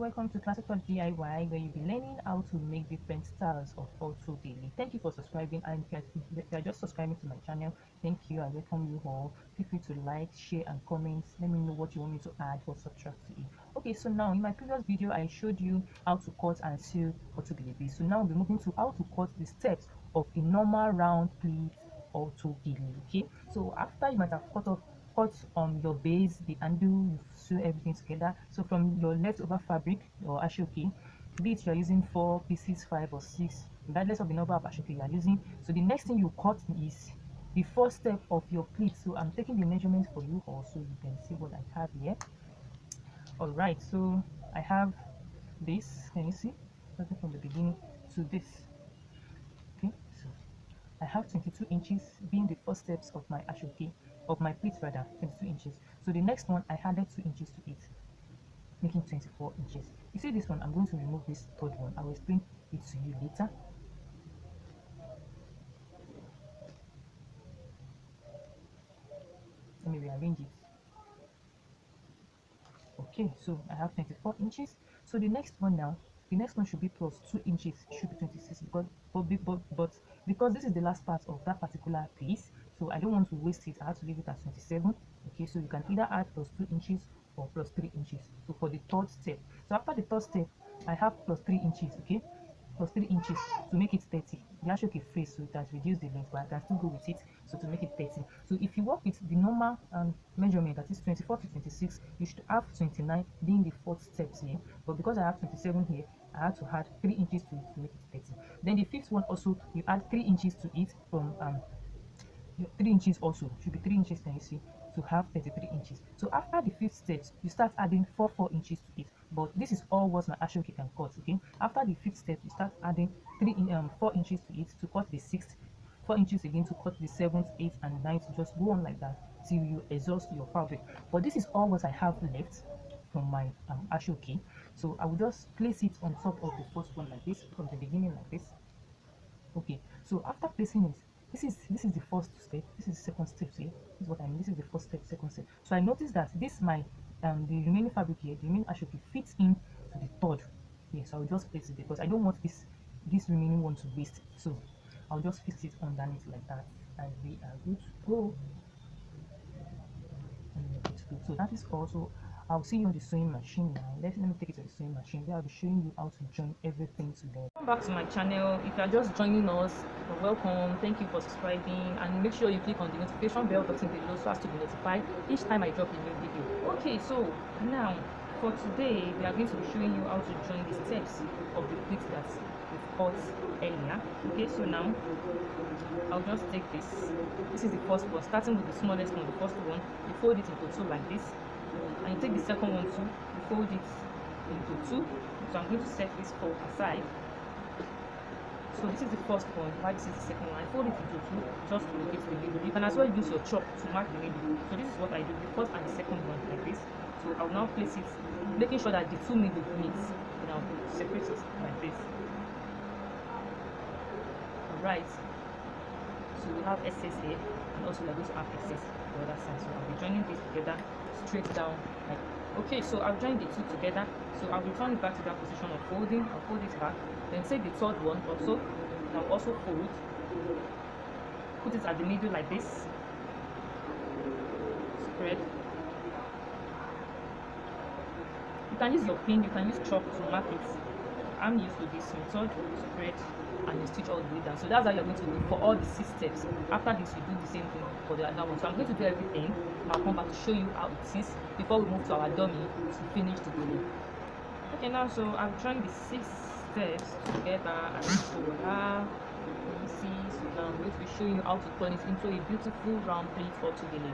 welcome to Classical DIY, where you'll be learning how to make different styles of autogele. Thank you for subscribing, and if you're just subscribing to my channel, thank you. I welcome you all. Feel free to like, share, and comment. Let me know what you want me to add or subtract to it. Okay, so now in my previous video, I showed you how to cut and sew autogele. So now we'll be moving to how to cut the steps of a normal round pleat autogele. Okay, so after you might have cut your base, the handle, you sew everything together. So from your leftover fabric or ashoke, be it you're using 4 pieces, 5 or 6, regardless of the number of ashoke you are using. So the next thing you cut is the first step of your pleat. So I'm taking the measurements for you also, you can see what I have here. All right, so I have this, can you see, starting from the beginning to this. Okay, so I have 22 inches being the first steps of my ashoke, of my pleat rather, 22 inches. So the next one, I added 2 inches to it, making 24 inches. You see this one, I'm going to remove this third one. I will explain it to you later. Let me rearrange it. Okay, so I have 24 inches. So the next one now, the next one should be plus 2 inches, it should be 26, but because this is the last part of that particular piece, so I don't want to waste it. I have to leave it at 27. Okay, so you can either add plus 2 inches or plus 3 inches. So for the third step, so after the third step, I have plus 3 inches. Okay, plus 3 inches to make it 30. The ashoke phrase, so it has reduced the length, but I can still go with it, so to make it 30. So if you work with the normal measurement, that is 24 to 26, you should have 29 being the fourth steps here, but because I have 27 here, I had to add 3 inches to make it 30. Then the fifth one also, you add 3 inches to it from 3 inches also, should be 3 inches, can you see, to have 33 inches. So after the fifth steps, you start adding 4 inches to it, but this is all what my ashoke can cut. Okay, after the fifth step, you start adding 4 inches to it to cut the sixth, 4 inches again to cut the seventh, eighth and ninth. Just go on like that till you exhaust your fabric. But this is all what I have left from my ashoke, so I will just place it on top of the first one like this, from the beginning like this. Okay, so after placing it, this is the first step, this is the second step here, this is what I mean, this is the first step, second step. So I noticed that this my the remaining fabric here, the remaining ashoke fits in to the third. Yes, I will just place it because I don't want this remaining one to waste, so I'll just fix it underneath like that, and we are good to go. So that is also, I'll see you on the sewing machine now. Let me take it to the sewing machine where I'll be showing you how to join everything together. Come back to my channel. If you are just joining us, you're welcome. Thank you for subscribing, and make sure you click on the notification bell button below so as to be notified each time I drop a new video. Okay, so now for today we are going to be showing you how to join the steps of the pleat that we've cut earlier. Okay, so now I'll just take this is the first one, starting with the smallest one. The first one, you fold it into two like this, and you take the second one too, you fold it into two. So I'm going to set this fold aside. So this is the first one, while this is the second one. I fold it into two just to locate the middle. You can as well use your chalk to mark the middle. So this is what I do, the first and the second one like this. So I'll now place it, making sure that the two middle meet, and I'll separate it like this. Alright, so we have excess here, and also we are going to have excess the other side. So I'll be joining this together straight down like, okay, so I'll join the two together. So I'll return it back to that position of folding. I'll fold it back, then take the third one also, and I'll also fold, put it at the middle like this, spread. You can use your pin, you can use chalk to mark it. I'm used to this method, spread, and you stitch all the way down. So that's how you're going to do for all the 6 steps. After this, you do the same thing for the other one. So I'm going to do everything, and I'll come back to show you how it is before we move to our dummy to finish the video. Okay, now so I've joined the 6 steps together, and so you see, so now I'm going to be showing you how to turn it into a beautiful round pleat autogele.